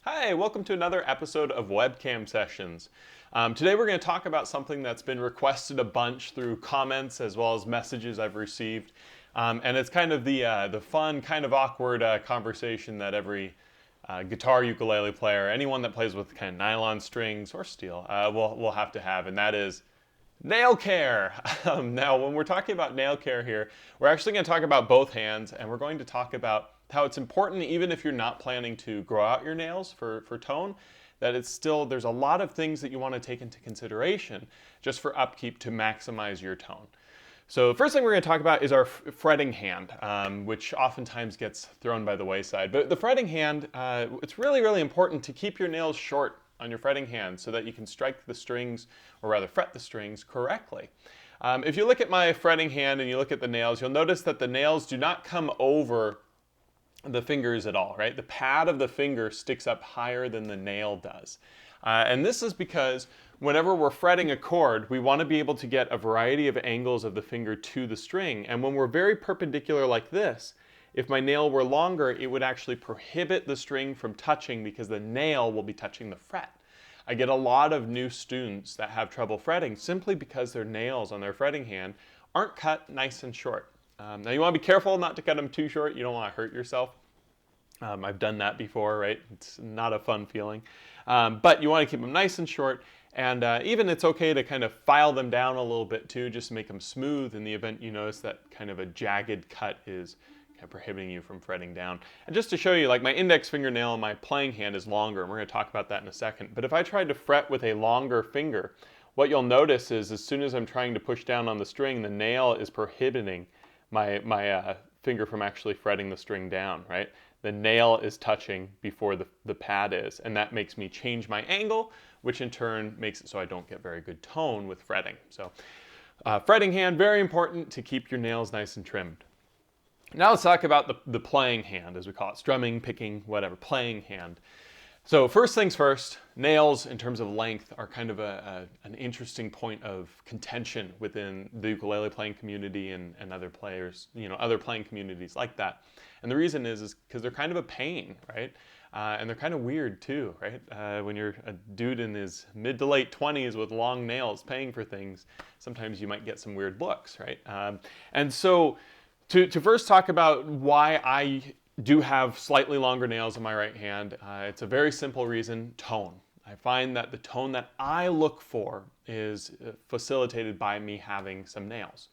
Hi, welcome to another episode of Webcam Sessions. Today we're going to talk about something that's been requested a bunch through comments as well as messages I've received. And it's kind of the fun, kind of awkward conversation that every guitar ukulele player, anyone that plays with kind of nylon strings or steel, will have to have, and that is nail care. Now, when we're talking about nail care here, we're actually going to talk about both hands, and we're going to talk about how it's important, even if you're not planning to grow out your nails for tone, that it's still, there's a lot of things that you want to take into consideration just for upkeep to maximize your tone. So the first thing we're going to talk about is our fretting hand, which oftentimes gets thrown by the wayside. But the fretting hand, it's really, really important to keep your nails short on your fretting hand so that you can strike the strings, or rather fret the strings, correctly. If you look at my fretting hand and you look at the nails, you'll notice that the nails do not come over the fingers at all, right? The pad of the finger sticks up higher than the nail does. And this is because whenever we're fretting a chord, we want to be able to get a variety of angles of the finger to the string. And when we're very perpendicular like this, if my nail were longer, it would actually prohibit the string from touching because the nail will be touching the fret. I get a lot of new students that have trouble fretting simply because their nails on their fretting hand aren't cut nice and short. Now you want to be careful not to cut them too short. You don't want to hurt yourself. I've done that before, right? It's not a fun feeling. But you want to keep them nice and short. And even it's okay to kind of file them down a little bit too, just to make them smooth in the event you notice that kind of a jagged cut is kind of prohibiting you from fretting down. And just to show you, like my index fingernail on my playing hand is longer, and we're going to talk about that in a second. But if I tried to fret with a longer finger, what you'll notice is as soon as I'm trying to push down on the string, the nail is prohibiting my finger from actually fretting the string down, right? The nail is touching before the pad is, and that makes me change my angle, which in turn makes it so I don't get very good tone with fretting. So fretting hand, very important to keep your nails nice and trimmed. Now let's talk about the playing hand, as we call it, strumming, picking, whatever, playing hand. So first things first, nails in terms of length are kind of an interesting point of contention within the ukulele playing community and other players, other playing communities like that. And the reason is because they're kind of a pain, right? And they're kind of weird too, right? When you're a dude in his mid to late 20s with long nails paying for things, sometimes you might get some weird looks, right? And so to first talk about why I do have slightly longer nails on my right hand, it's a very simple reason: tone. I find that the tone that I look for is facilitated by me having some nails.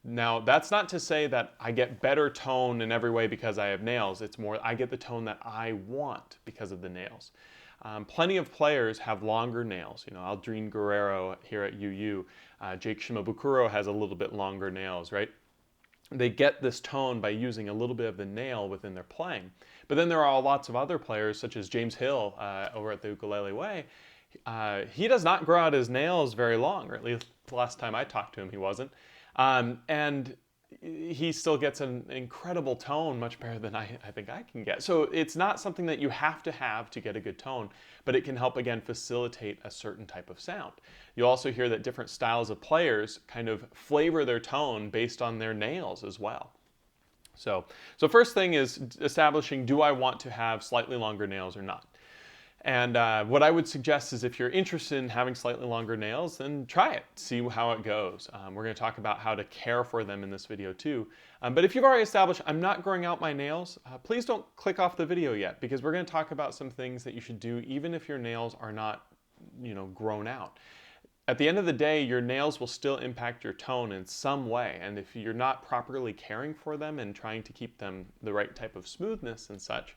Now, that's not to say that I get better tone in every way because I have nails. It's more I get the tone that I want because of the nails. Plenty of players have longer nails. Aldrin Guerrero here at UU, Jake Shimabukuro has a little bit longer nails, right? They get this tone by using a little bit of the nail within their playing. But then there are lots of other players, such as James Hill over at the Ukulele Way. He does not grow out his nails very long, or at least the last time I talked to him, he wasn't. And he still gets an incredible tone, much better than I think I can get. So it's not something that you have to get a good tone, but it can help, again, facilitate a certain type of sound. You'll also hear that different styles of players kind of flavor their tone based on their nails as well. So first thing is establishing, do I want to have slightly longer nails or not? And what I would suggest is if you're interested in having slightly longer nails, then try it, see how it goes. We're going to talk about how to care for them in this video too. But if you've already established, I'm not growing out my nails, please don't click off the video yet, because we're going to talk about some things that you should do even if your nails are not, grown out. At the end of the day, your nails will still impact your tone in some way, and if you're not properly caring for them and trying to keep them the right type of smoothness and such,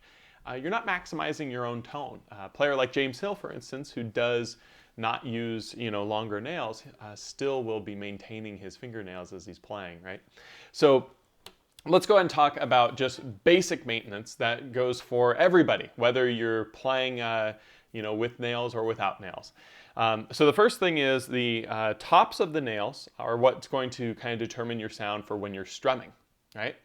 you're not maximizing your own tone. A player like James Hill, for instance, who does not use longer nails, still will be maintaining his fingernails as he's playing, right? So let's go ahead and talk about just basic maintenance that goes for everybody, whether you're playing with nails or without nails. So the first thing is the tops of the nails are what's going to kind of determine your sound for when you're strumming, right?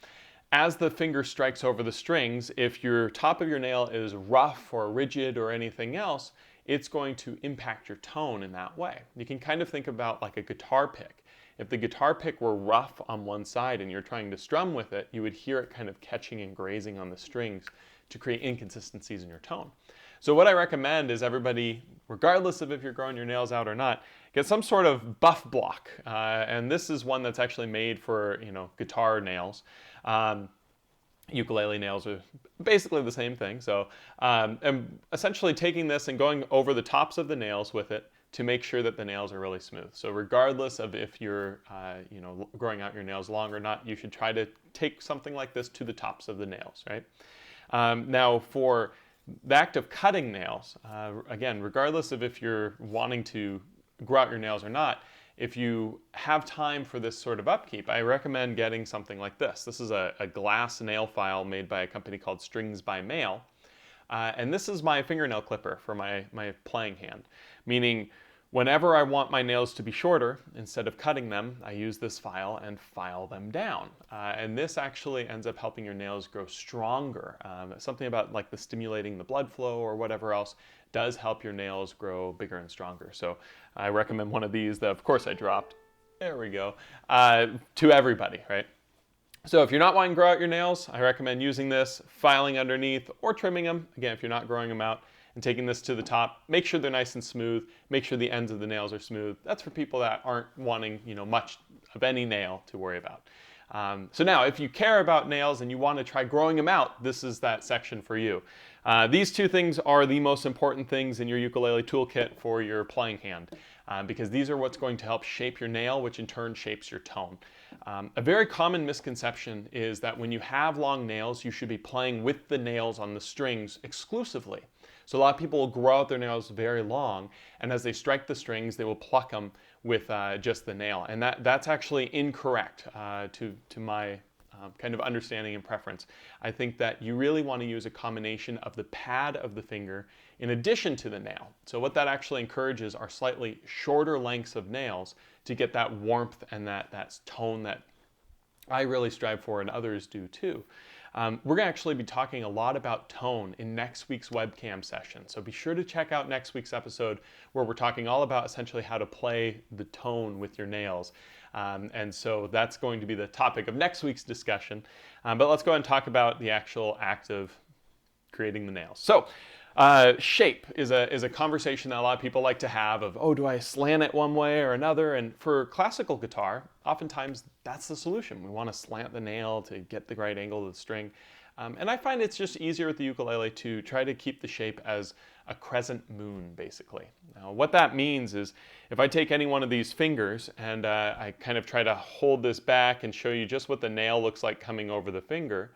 As the finger strikes over the strings, if your top of your nail is rough or rigid or anything else, it's going to impact your tone in that way. You can kind of think about like a guitar pick. If the guitar pick were rough on one side and you're trying to strum with it, you would hear it kind of catching and grazing on the strings to create inconsistencies in your tone. So what I recommend is everybody, regardless of if you're growing your nails out or not, get some sort of buff block. And this is one that's actually made for, guitar nails. Ukulele nails are basically the same thing. So I'm essentially taking this and going over the tops of the nails with it to make sure that the nails are really smooth. So regardless of if you're growing out your nails long or not, you should try to take something like this to the tops of the nails, right? Now for the act of cutting nails, again, regardless of if you're wanting to grow out your nails or not, if you have time for this sort of upkeep, I recommend getting something like this. This is a glass nail file made by a company called Strings by Mail. And this is my fingernail clipper for my playing hand, meaning whenever I want my nails to be shorter, instead of cutting them, I use this file and file them down. And this actually ends up helping your nails grow stronger. Something about like the stimulating the blood flow or whatever else does help your nails grow bigger and stronger. So I recommend one of these that of course I dropped. There we go. To everybody, right? So if you're not wanting to grow out your nails, I recommend using this, filing underneath or trimming them. Again, if you're not growing them out, and taking this to the top, make sure they're nice and smooth, make sure the ends of the nails are smooth. That's for people that aren't wanting, much of any nail to worry about. So now, if you care about nails and you want to try growing them out, this is that section for you. These two things are the most important things in your ukulele toolkit for your playing hand, because these are what's going to help shape your nail, which in turn shapes your tone. A very common misconception is that when you have long nails, you should be playing with the nails on the strings exclusively. So a lot of people will grow out their nails very long, and as they strike the strings, they will pluck them with just the nail. And that's actually incorrect to my kind of understanding and preference. I think that you really want to use a combination of the pad of the finger in addition to the nail. So what that actually encourages are slightly shorter lengths of nails to get that warmth and that tone that I really strive for and others do too. We're going to actually be talking a lot about tone in next week's webcam session. So be sure to check out next week's episode where we're talking all about essentially how to play the tone with your nails. And so that's going to be the topic of next week's discussion. But let's go ahead and talk about the actual act of creating the nails. So shape is a conversation that a lot of people like to have of, oh, do I slant it one way or another? And for classical guitar, oftentimes that's the solution. We want to slant the nail to get the right angle of the string. And I find it's just easier with the ukulele to try to keep the shape as a crescent moon, basically. Now, what that means is if I take any one of these fingers and I kind of try to hold this back and show you just what the nail looks like coming over the finger,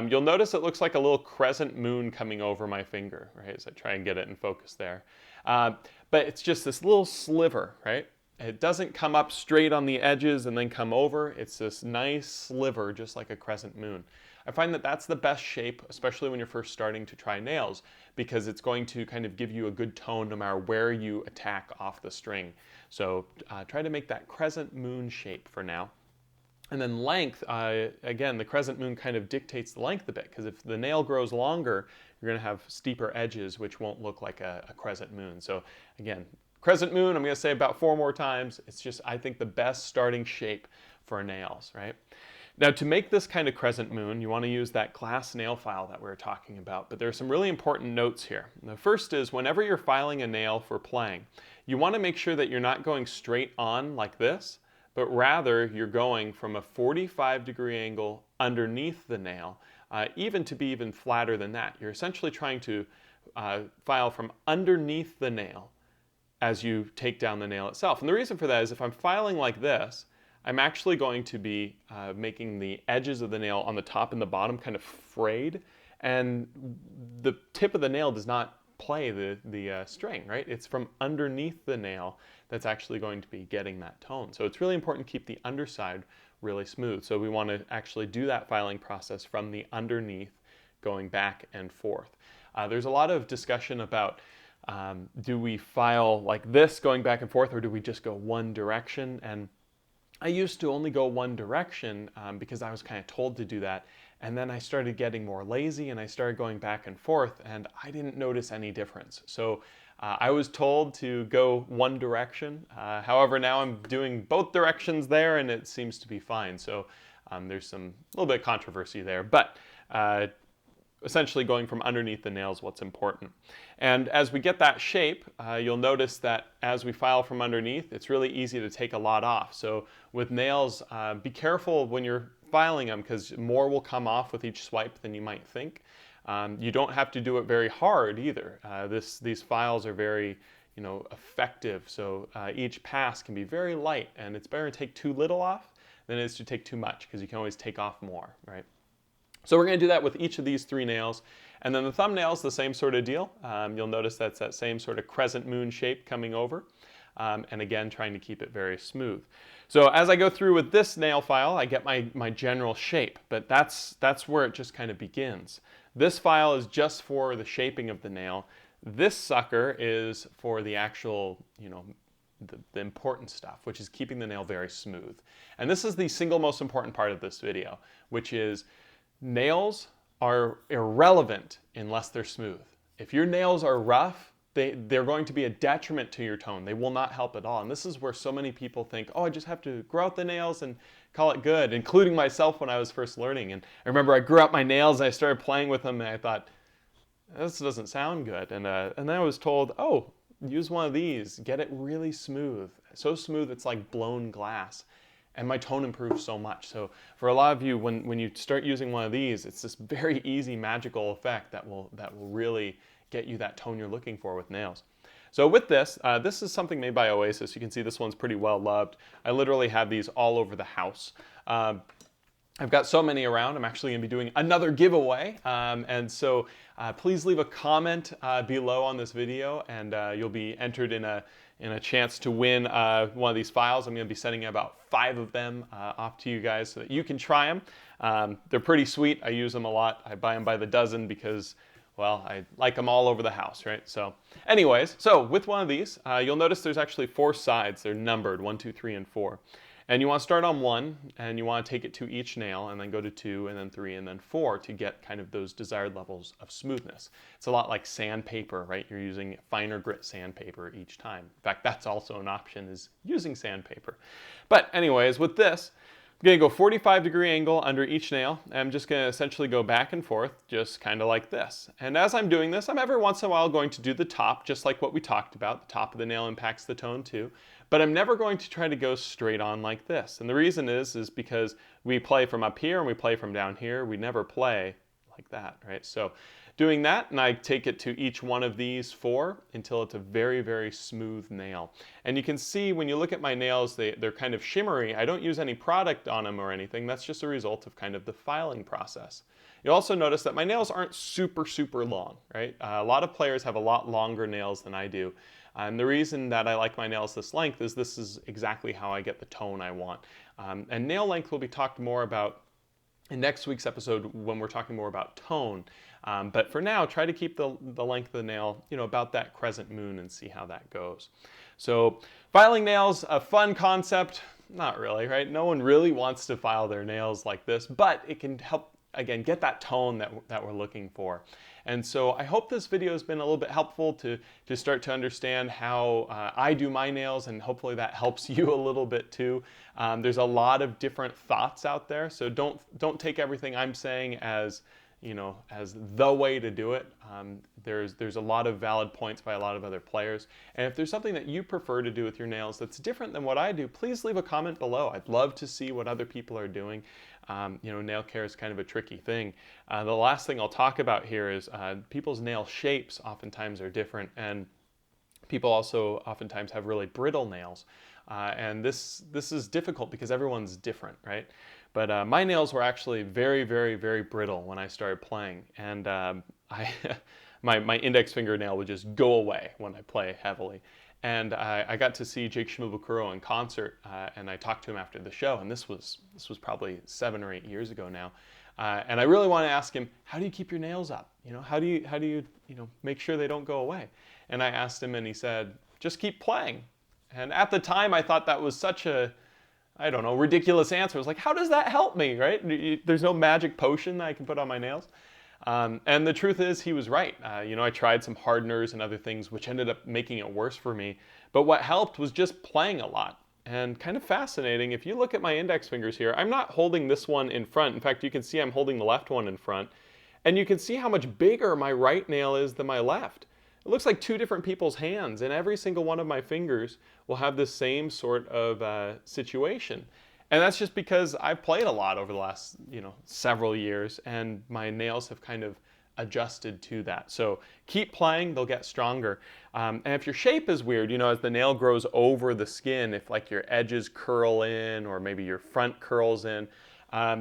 you'll notice it looks like a little crescent moon coming over my finger, right, as I try and get it in focus there. But it's just this little sliver, right? It doesn't come up straight on the edges and then come over. It's this nice sliver, just like a crescent moon. I find that that's the best shape, especially when you're first starting to try nails, because it's going to kind of give you a good tone no matter where you attack off the string. So try to make that crescent moon shape for now. And then length, again, the crescent moon kind of dictates the length a bit, because if the nail grows longer, you're going to have steeper edges, which won't look like a crescent moon. So again, crescent moon, I'm going to say about 4 more times. It's just, I think, the best starting shape for nails, right? Now, to make this kind of crescent moon, you want to use that glass nail file that we were talking about, but there are some really important notes here. The first is whenever you're filing a nail for playing, you want to make sure that you're not going straight on like this, but rather you're going from a 45-degree angle underneath the nail, even to be even flatter than that. You're essentially trying to file from underneath the nail as you take down the nail itself. And the reason for that is if I'm filing like this, I'm actually going to be making the edges of the nail on the top and the bottom kind of frayed, and the tip of the nail does not play the string, right? It's from underneath the nail that's actually going to be getting that tone. So it's really important to keep the underside really smooth. So we want to actually do that filing process from the underneath going back and forth. There's a lot of discussion about do we file like this going back and forth, or do we just go one direction? And I used to only go one direction because I was kind of told to do that. And then I started getting more lazy and I started going back and forth, and I didn't notice any difference. So I was told to go one direction. However, now I'm doing both directions there and it seems to be fine. So there's some little bit of controversy there. But essentially going from underneath the nails what's important. And as we get that shape, you'll notice that as we file from underneath, it's really easy to take a lot off. So with nails, be careful when you're filing them, because more will come off with each swipe than you might think. You don't have to do it very hard either. These files are very effective, so each pass can be very light, and it's better to take too little off than it is to take too much, because you can always take off more, right? So we're going to do that with each of these 3 nails. And then the thumbnail's the same sort of deal. You'll notice that's that same sort of crescent moon shape coming over. And again, trying to keep it very smooth. So as I go through with this nail file, I get my general shape, but that's where it just kind of begins. This file is just for the shaping of the nail. This sucker is for the actual, the important stuff, which is keeping the nail very smooth. And this is the single most important part of this video, which is nails are irrelevant unless they're smooth. If your nails are rough, they're going to be a detriment to your tone. They will not help at all. And this is where so many people think, oh, I just have to grow out the nails and call it good, including myself when I was first learning. And I remember I grew out my nails and I started playing with them and I thought, this doesn't sound good. And then I was told, oh, use one of these, get it really smooth. So smooth it's like blown glass. And my tone improved so much. So for a lot of you, when you start using one of these, it's this very easy magical effect that will really get you that tone you're looking for with nails. So with this, this is something made by Oasis. You can see this one's pretty well loved. I literally have these all over the house. I've got so many around. I'm actually going to be doing another giveaway. And so please leave a comment below on this video, and you'll be entered in a chance to win one of these files. I'm going to be sending about 5 of them off to you guys so that you can try them. They're pretty sweet. I use them a lot. I buy them by the dozen because, well, I like them all over the house, right? So anyways, so with one of these, you'll notice there's actually 4 sides. They're numbered, 1, 2, 3, and 4. And you want to start on 1, and you want to take it to each nail, and then go to 2, and then 3, and then 4 to get kind of those desired levels of smoothness. It's a lot like sandpaper, right? You're using finer grit sandpaper each time. In fact, that's also an option, is using sandpaper. But anyways, with this, I'm going to go 45-degree angle under each nail. And I'm just going to essentially go back and forth, just kind of like this. And as I'm doing this, I'm every once in a while going to do the top, just like what we talked about. The top of the nail impacts the tone too. But I'm never going to try to go straight on like this. And the reason is because we play from up here and we play from down here. We never play like that, right? So doing that, and I take it to each one of these 4 until it's a very, very smooth nail. And you can see when you look at my nails, they're kind of shimmery. I don't use any product on them or anything. That's just a result of kind of the filing process. You'll also notice that my nails aren't super, super long, right? A lot of players have a lot longer nails than I do. And the reason that I like my nails this length is this is exactly how I get the tone I want. And nail length will be talked more about in next week's episode when we're talking more about tone. But for now, try to keep the length of the nail, about that crescent moon and see how that goes. So filing nails, a fun concept. Not really, right? No one really wants to file their nails like this, but it can help, again, get that tone that we're looking for. And so I hope this video has been a little bit helpful to start to understand how I do my nails, and hopefully that helps you a little bit too. There's a lot of different thoughts out there, so don't take everything I'm saying as as the way to do it. There's a lot of valid points by a lot of other players. And if there's something that you prefer to do with your nails that's different than what I do, please leave a comment below. I'd love to see what other people are doing. Nail care is kind of a tricky thing. The last thing I'll talk about here is people's nail shapes oftentimes are different, and people also oftentimes have really brittle nails. And this is difficult because everyone's different, right? But my nails were actually very, very, very brittle when I started playing. And my index fingernail would just go away when I play heavily. And I got to see Jake Shimabukuro in concert, and I talked to him after the show. And this was probably 7 or 8 years ago now. And I really want to ask him, how do you keep your nails up? How do you make sure they don't go away? And I asked him, and he said, just keep playing. And at the time, I thought that was such a, I don't know, ridiculous answer. I was like, how does that help me, right? There's no magic potion that I can put on my nails. And the truth is, he was right. I tried some hardeners and other things, which ended up making it worse for me. But what helped was just playing a lot. And kind of fascinating, if you look at my index fingers here, I'm not holding this one in front. In fact, you can see I'm holding the left one in front. And you can see how much bigger my right nail is than my left. It looks like two different people's hands, and every single one of my fingers will have the same sort of situation. And that's just because I've played a lot over the last, several years, and my nails have kind of adjusted to that. So keep playing, they'll get stronger. And if your shape is weird, as the nail grows over the skin, if like your edges curl in or maybe your front curls in,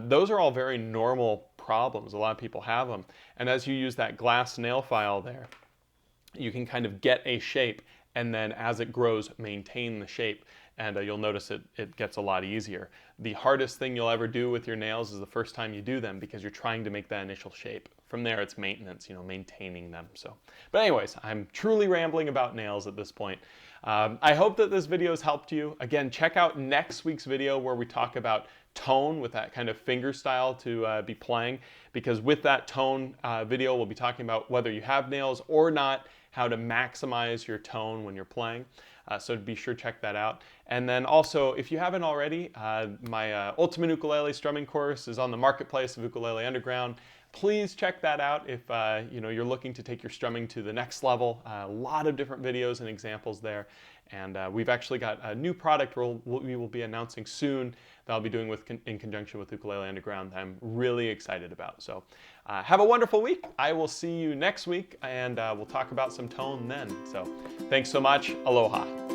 those are all very normal problems. A lot of people have them. And as you use that glass nail file there, you can kind of get a shape, and then as it grows, maintain the shape. And you'll notice it gets a lot easier. The hardest thing you'll ever do with your nails is the first time you do them, because you're trying to make that initial shape. From there, it's maintenance, maintaining them. But anyways, I'm truly rambling about nails at this point. I hope that this video has helped you. Again, check out next week's video where we talk about tone with that kind of finger style to be playing, because with that tone video, we'll be talking about whether you have nails or not, how to maximize your tone when you're playing. So be sure to check that out. And then also, if you haven't already, my Ultimate Ukulele Strumming Course is on the marketplace of Ukulele Underground. Please check that out if you're looking to take your strumming to the next level. A lot of different videos and examples there. And we've actually got a new product we will be announcing soon that I'll be doing in conjunction with Ukulele Underground that I'm really excited about. So have a wonderful week. I will see you next week, and we'll talk about some tone then. So thanks so much. Aloha.